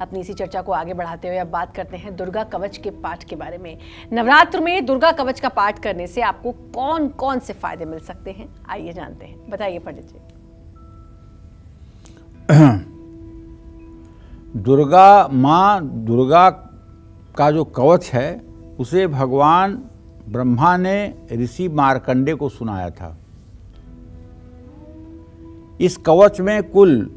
अपनी इसी चर्चा को आगे बढ़ाते हुए अब बात करते हैं दुर्गा कवच के पाठ के बारे में। नवरात्र में दुर्गा कवच का पाठ करने से आपको कौन कौन से फायदे मिल सकते हैं, आइए जानते हैं। बताइए पंडित जी। दुर्गा का जो कवच है उसे भगवान ब्रह्मा ने ऋषि मार्कंडे को सुनाया था। इस कवच में कुल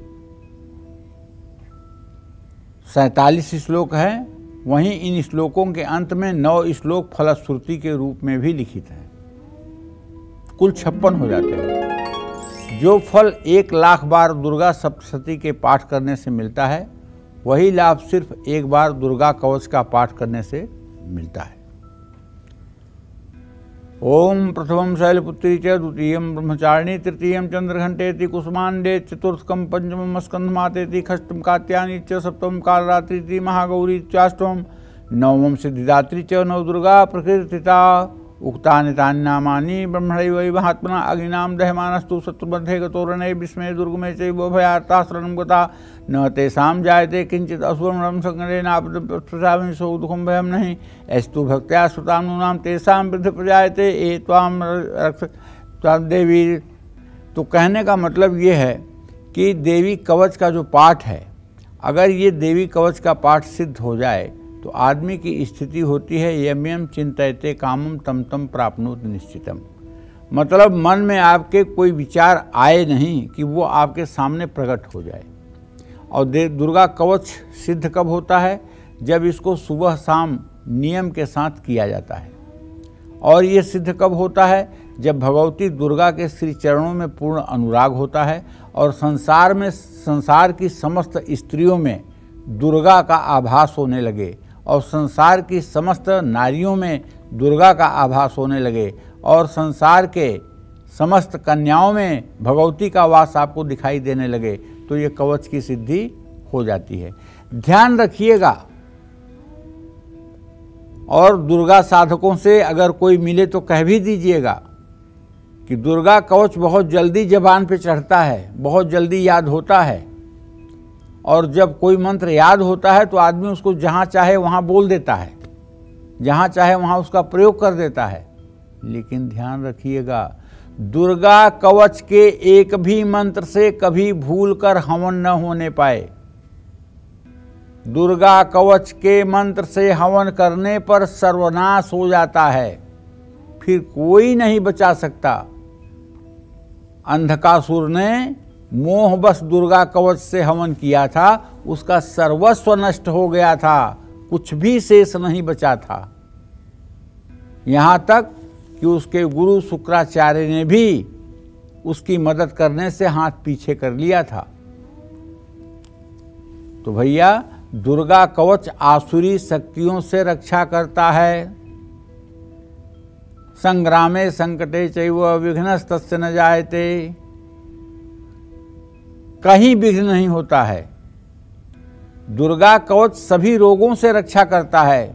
47 श्लोक हैं। वहीं इन श्लोकों के अंत में 9 श्लोक फलश्रुति के रूप में भी लिखित हैं। कुल 56 हो जाते हैं। जो फल 1,00,000 बार दुर्गा सप्तशती के पाठ करने से मिलता है, वही लाभ सिर्फ एक बार दुर्गा कवच का पाठ करने से मिलता है। ओम प्रथमं शैलपुत्री च, द्वितीयं ब्रह्मचारिणी, तृतीयं चंद्रघंटेति, कुसुमांडे, चतुर्थकं पंचमं स्कंधमातेति, षष्ठं कात्यायनी च, सप्तमं कालरात्रिति, महागौरी चाष्टमं, नवमं सिद्धिदात्री च। नवदुर्गा प्रकृतिता उक्तानि तानि नामानि ब्रह्मणैव महात्मना अग्निनां दह्यमानस्तु शत्रुमध्ये गतोरणे विस्मये दुर्गमे चैव भयार्ता शरणं गता न तेषां जायते किंचित् असुरं संकरेणापदस्पृशामि सो दुःखं भयं नहीं अस्तु भक्त्या श्रुतां नूनां तेषां वृद्धि प्रजायते ये त्वां रक्ष देवी। तो कहने का मतलब ये है कि देवी कवच का जो पाठ है, अगर ये देवी कवच का पाठ सिद्ध हो जाए तो आदमी की स्थिति होती है यम यम चिंतयते कामम तम तम प्राप्नोत निश्चितम। मतलब मन में आपके कोई विचार आए नहीं कि वो आपके सामने प्रकट हो जाए। और दुर्गा कवच सिद्ध कब होता है? जब इसको सुबह शाम नियम के साथ किया जाता है। और ये सिद्ध कब होता है? जब भगवती दुर्गा के श्री चरणों में पूर्ण अनुराग होता है और संसार की समस्त स्त्रियों में दुर्गा का आभास होने लगे और संसार की समस्त नारियों में दुर्गा का आभास होने लगे और संसार के समस्त कन्याओं में भगवती का वास आपको दिखाई देने लगे, तो ये कवच की सिद्धि हो जाती है। ध्यान रखिएगा। और दुर्गा साधकों से अगर कोई मिले तो कह भी दीजिएगा कि दुर्गा कवच बहुत जल्दी जबान पे चढ़ता है, बहुत जल्दी याद होता है। और जब कोई मंत्र याद होता है तो आदमी उसको जहाँ चाहे वहाँ बोल देता है, जहाँ चाहे वहाँ उसका प्रयोग कर देता है। लेकिन ध्यान रखिएगा, दुर्गा कवच के एक भी मंत्र से कभी भूल कर हवन न होने पाए। दुर्गा कवच के मंत्र से हवन करने पर सर्वनाश हो जाता है, फिर कोई नहीं बचा सकता। अंधकासुर ने मोहबस दुर्गा कवच से हवन किया था, उसका सर्वस्व नष्ट हो गया था, कुछ भी शेष नहीं बचा था। यहाँ तक कि उसके गुरु शुक्राचार्य ने भी उसकी मदद करने से हाथ पीछे कर लिया था। तो भैया, दुर्गा कवच आसुरी शक्तियों से रक्षा करता है। संग्रामे संकटे चैव विघ्नस्तस्य न जायते। कहीं विघ्न नहीं होता है। दुर्गा कवच सभी रोगों से रक्षा करता है।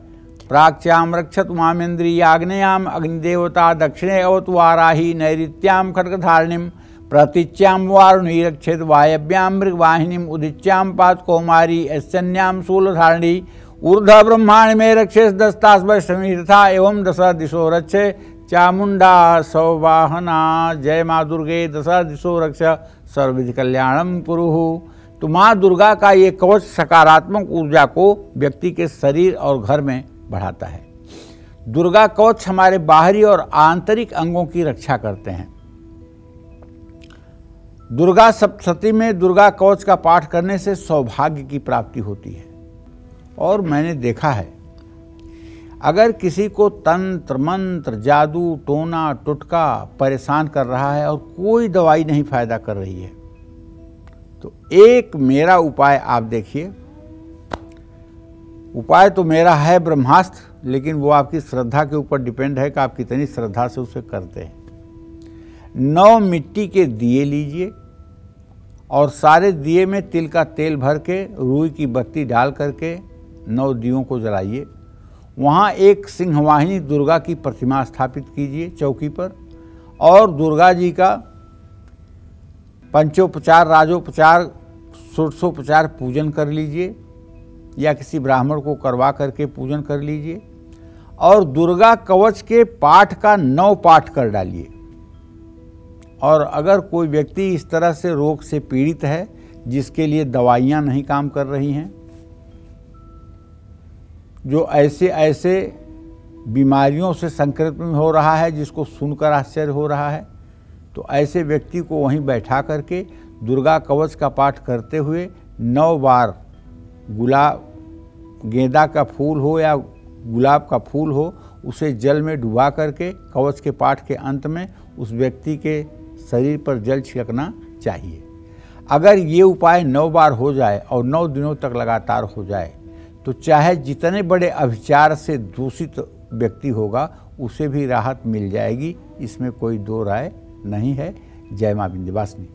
प्राच्याम रक्षत मामेन्द्रियाग्नेयाम अग्निदेवता दक्षिणे अवत वाराही नैऋत्याम खड्गधारिणीम प्रतिच्याम वारुणी रक्षेत वायव्याम मृगवाहिनीम उदिच्याम पात कौमारी ऐश्चन्याम शूलधारिणी ऊर्ध्व ब्रह्मांड में रक्षेत दस्तास वैष्णवी तथा एवं दशा दिशो रक्षे चामुंडा सौवाहना। जय माँ दुर्गे दशा दिशो रक्ष सर्वविधि कल्याणम कुरुहु। तो माँ दुर्गा का ये कवच सकारात्मक ऊर्जा को व्यक्ति के शरीर और घर में बढ़ाता है। दुर्गा कवच हमारे बाहरी और आंतरिक अंगों की रक्षा करते हैं। दुर्गा सप्तशती में दुर्गा कवच का पाठ करने से सौभाग्य की प्राप्ति होती है। और मैंने देखा है, अगर किसी को तंत्र मंत्र जादू टोना टुटका परेशान कर रहा है और कोई दवाई नहीं फायदा कर रही है, तो एक मेरा उपाय आप देखिए। उपाय तो मेरा है ब्रह्मास्त्र, लेकिन वो आपकी श्रद्धा के ऊपर डिपेंड है कि आप कितनी श्रद्धा से उसे करते हैं। 9 मिट्टी के दिए लीजिए और सारे दिए में तिल का तेल भर के रुई की बत्ती डाल करके 9 दियों को जलाइए। वहाँ एक सिंहवाहिनी दुर्गा की प्रतिमा स्थापित कीजिए चौकी पर, और दुर्गा जी का पंचोपचार राजोपचार षोडशोपचार पूजन कर लीजिए। या किसी ब्राह्मण को करवा करके पूजन कर लीजिए और दुर्गा कवच के पाठ का 9 पाठ कर डालिए। और अगर कोई व्यक्ति इस तरह से रोग से पीड़ित है जिसके लिए दवाइयाँ नहीं काम कर रही हैं, जो ऐसे बीमारियों से संक्रमित हो रहा है जिसको सुनकर आश्चर्य हो रहा है, तो ऐसे व्यक्ति को वहीं बैठा करके दुर्गा कवच का पाठ करते हुए 9 बार गेंदा का फूल हो या गुलाब का फूल हो, उसे जल में डुबा करके कवच के पाठ के अंत में उस व्यक्ति के शरीर पर जल छिड़कना चाहिए। अगर ये उपाय 9 बार हो जाए और 9 दिनों तक लगातार हो जाए तो चाहे जितने बड़े अभिचार से दूषित व्यक्ति होगा उसे भी राहत मिल जाएगी, इसमें कोई दो राय नहीं है। जय मां विंध्यवासिनी।